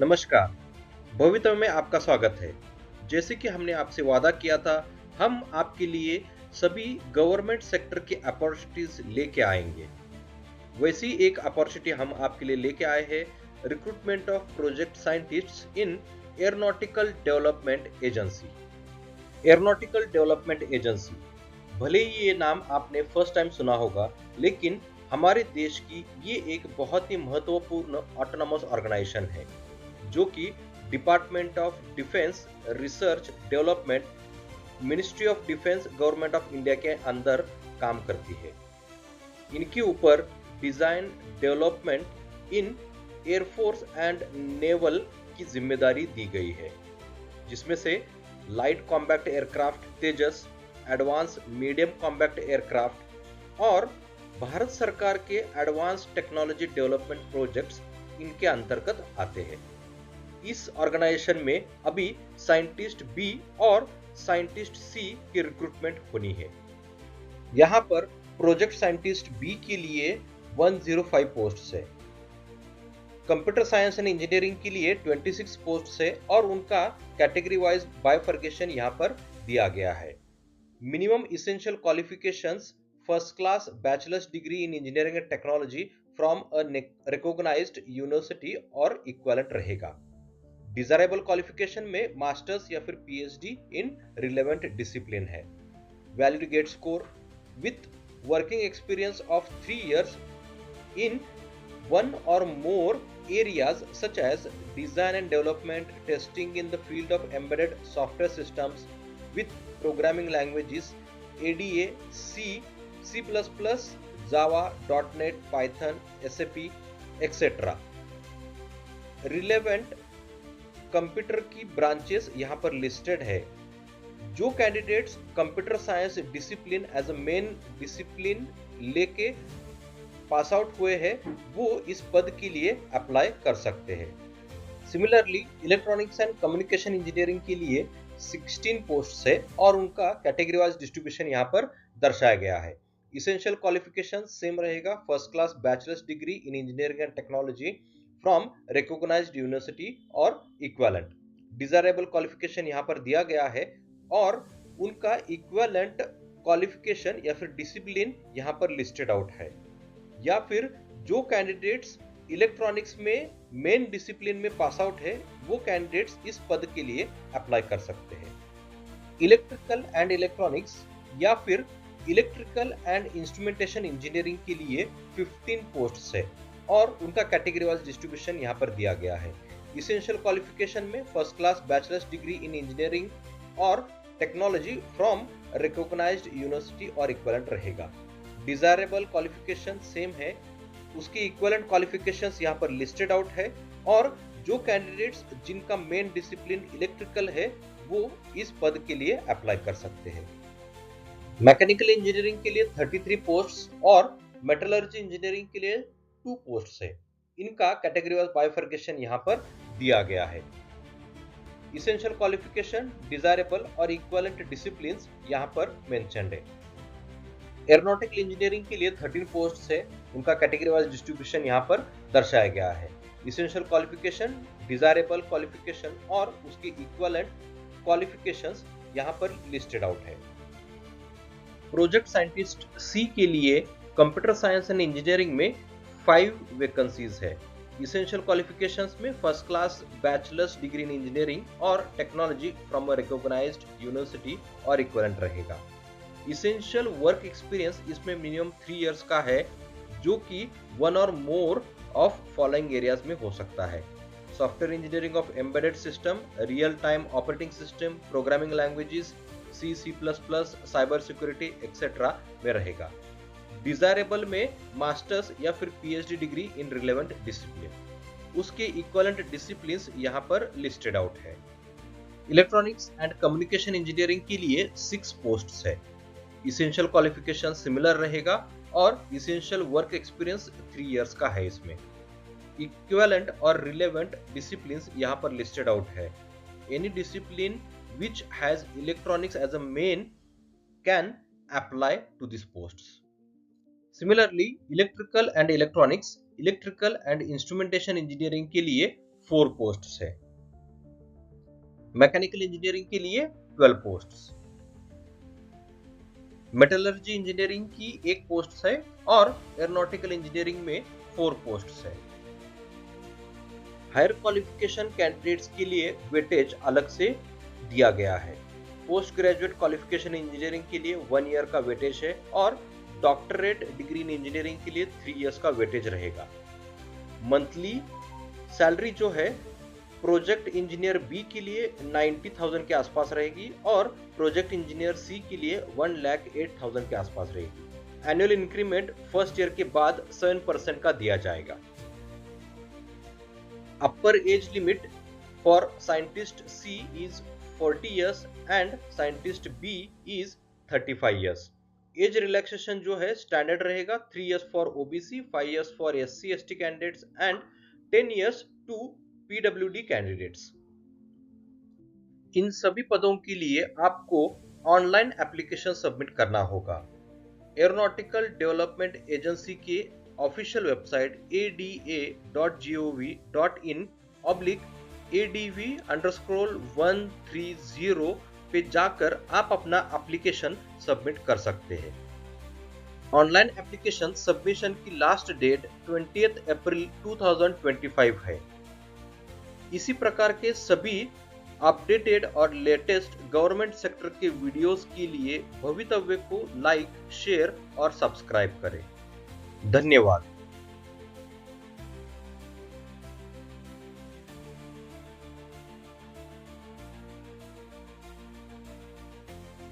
नमस्कार। भविष्य में आपका स्वागत है। जैसे कि हमने आपसे वादा किया था, हम आपके लिए सभी गवर्नमेंट सेक्टर की अपॉर्चुनिटीज लेके आएंगे। वैसी एक अपॉर्चुनिटी हम आपके लिए लेके आए हैं, recruitment of project scientists in aeronautical development agency. Aeronautical development agency, भले ही ये नाम आपने फर्स्ट टाइम सुना होगा, लेकिन हमारे देश की ये एक बहुत ही महत्वपूर्ण ऑटोनॉमस ऑर्गेनाइजेशन है, जो कि department of defence research development, ministry of defence, government of India के अंदर काम करती है। इनके ऊपर design development in air force and naval की जिम्मेदारी दी गई है, जिसमें से लाइट कॉम्बैक्ट एयरक्राफ्ट तेजस, एडवांस मीडियम कॉम्बैक्ट एयरक्राफ्ट और भारत सरकार के एडवांस टेक्नोलॉजी डेवलपमेंट प्रोजेक्ट्स इनके अंतर्गत आते हैं। इस ऑर्गेनाइजेशन में अभी साइंटिस्ट बी और साइंटिस्ट सी की रिक्रूटमेंट होनी है। यहाँ पर प्रोजेक्ट साइंटिस्ट बी के लिए 105 पोस्ट है, कंप्यूटर साइंस एंड इंजीनियरिंग के लिए 26 पोस्ट है और उनका कैटेगरी वाइज बाइफर्केशन यहाँ पर दिया गया है। Minimum essential qualifications first class bachelors degree in engineering and technology from a recognised university और इक्विवेलेंट रहेगा। डिजायरेबल क्वालिफिकेशन में मास्टर्स या फिर पीएचडी इन रिलेवेंट डिसिप्लिन है। Valid GATE score with working experience of 3 years in one or more areas such as design and development, testing in the field of embedded software systems with programming languages ADA, C, C++, Java, .NET, Python, SAP, etc. Relevant computer की branches यहाँ पर listed है। जो candidates computer science discipline as a main discipline लेके pass out हुए हैं, वो इस पद के लिए अप्लाई कर सकते हैं। Similarly electronics and communication engineering के लिए 16 पोस्ट है और उनका कैटेगरी वाइज डिस्ट्रीब्यूशन यहाँ पर दर्शाया गया है। इसेंशियल क्वालिफिकेशन सेम रहेगा, first class bachelors degree in engineering and technology from recognised university और इक्विवेलेंट। डिजायरेबल क्वालिफिकेशन यहाँ पर दिया गया है और उनका इक्विवेलेंट क्वालिफिकेशन या फिर डिसिप्लिन यहाँ पर लिस्टेड आउट है। या फिर जो कैंडिडेट्स इलेक्ट्रॉनिक्स में मेन डिसिप्लिन में पास आउट है, वो कैंडिडेट्स इस पद के लिए अप्लाई कर सकते हैं। इलेक्ट्रिकल एंड इलेक्ट्रॉनिक्स या फिर इलेक्ट्रिकल एंड इंस्ट्रूमेंटेशन इंजीनियरिंग के लिए 15 पोस्ट्स है और उनका कैटेगरी वाइज डिस्ट्रीब्यूशन यहाँ पर दिया गया है। इसेंशियल क्वालिफिकेशन में first class bachelors degree in engineering और टेक्नोलॉजी फ्रॉम रिकॉग्नाइज्ड यूनिवर्सिटी और इक्विवेलेंट रहेगा। डिजायरेबल क्वालिफिकेशन सेम है, उसकी इक्विवेलेंट क्वालिफिकेशंस यहाँ पर लिस्टेड आउट है और जो कैंडिडेट्स जिनका मेन डिसिप्लिन इलेक्ट्रिकल है, वो इस पद के लिए अप्लाई कर सकते हैं। मैकेनिकल इंजीनियरिंग के लिए 33 पोस्ट्स और मेटलर्जी इंजीनियरिंग के लिए 2 पोस्ट्स है। इनका कैटेगरी वाइज बाइफर्केशन यहाँ पर दिया गया है। इसेंशियल क्वालिफिकेशन, डिजायरेबल और इक्विवेलेंट डिसिप्लिन्स यहाँ पर मेंशन्ड है। एरोनॉटिकल इंजीनियरिंग के लिए 13 पोस्ट है, उनका कैटेगरी वाइज डिस्ट्रीब्यूशन यहाँ पर दर्शाया गया है। इसेंशियल क्वालिफिकेशन, डिजायरेबल क्वालिफिकेशन और उसकी इक्विवेलेंट क्वालिफिकेशंस यहाँ पर लिस्टेड आउट है। प्रोजेक्ट साइंटिस्ट सी के लिए कंप्यूटर साइंस एंड इंजीनियरिंग में 5 वैकेंसीज है। इसेंशियल क्वालिफिकेशंस में first class bachelors degree in engineering और technology from a recognised university और इक्विवेलेंट रहेगा। इसेंशियल वर्क एक्सपीरियंस इसमें मिनिमम 3 years का है, जो कि 1 or more of following areas में हो सकता है। Software engineering of embedded system, real time operating system, programming languages C, C++, cyber security etcetera में रहेगा। डिजायरेबल में मास्टर्स या फिर PhD degree in relevant discipline, उसके इक्विवेलेंट डिसिप्लिन्स यहाँ पर लिस्टेड आउट है। इलेक्ट्रॉनिक्स एंड कम्युनिकेशन इंजीनियरिंग के लिए 6 पोस्ट्स है। इसेंशियल क्वालिफिकेशन सिमिलर रहेगा और इसेंशियल वर्क एक्सपीरियंस 3 years का है। इसमें इक्विवेलेंट और रिलेवेंट डिसिप्लिन्स यहाँ पर लिस्टेड आउट है। Any discipline which has electronics as a main can apply to these posts. Similarly, electrical and electronics, electrical and instrumentation engineering के लिए 4 पोस्ट्स है। मैकेनिकल इंजीनियरिंग के लिए 12 पोस्ट्स, मेटलर्जी इंजीनियरिंग की 1 post है और एरोनॉटिकल इंजीनियरिंग में 4 पोस्ट्स है। हायर क्वालिफिकेशन कैंडिडेट्स के लिए वेटेज अलग से दिया गया है। पोस्ट ग्रेजुएट क्वालिफिकेशन इंजीनियरिंग के लिए 1 ईयर का वेटेज है और डॉक्टरेट डिग्री इन इंजीनियरिंग के लिए 3 इयर्स का वेटेज रहेगा। मंथली सैलरी जो है प्रोजेक्ट इंजीनियर बी के लिए 90,000 के आसपास रहेगी और प्रोजेक्ट इंजीनियर सी के लिए 1,08,000 के आसपास रहेगी। एनुअल इंक्रीमेंट फर्स्ट ईयर के बाद 7% का दिया जाएगा। Upper age limit for scientist C is 40 years and scientist B is 35 years। Age relaxation जो है स्टैंडर्ड रहेगा 3 years for OBC, 5 years for SC ST candidates and 10 years to PWD candidates. इन सभी पदों के लिए आपको ऑनलाइन एप्लीकेशन सबमिट करना होगा। एरोनॉटिकल डेवलपमेंट एजेंसी के ऑफिशियल वेबसाइट ada.gov.in/adv_130 पे जाकर आप अपना एप्लीकेशन सबमिट कर सकते हैं। ऑनलाइन एप्लीकेशन सबमिशन की लास्ट डेट 20 अप्रैल 2025 है। इसी प्रकार के सभी अपडेटेड और लेटेस्ट गवर्नमेंट सेक्टर के वीडियोस के लिए भवितव्य को लाइक, शेयर और सब्सक्राइब करें। धन्यवाद।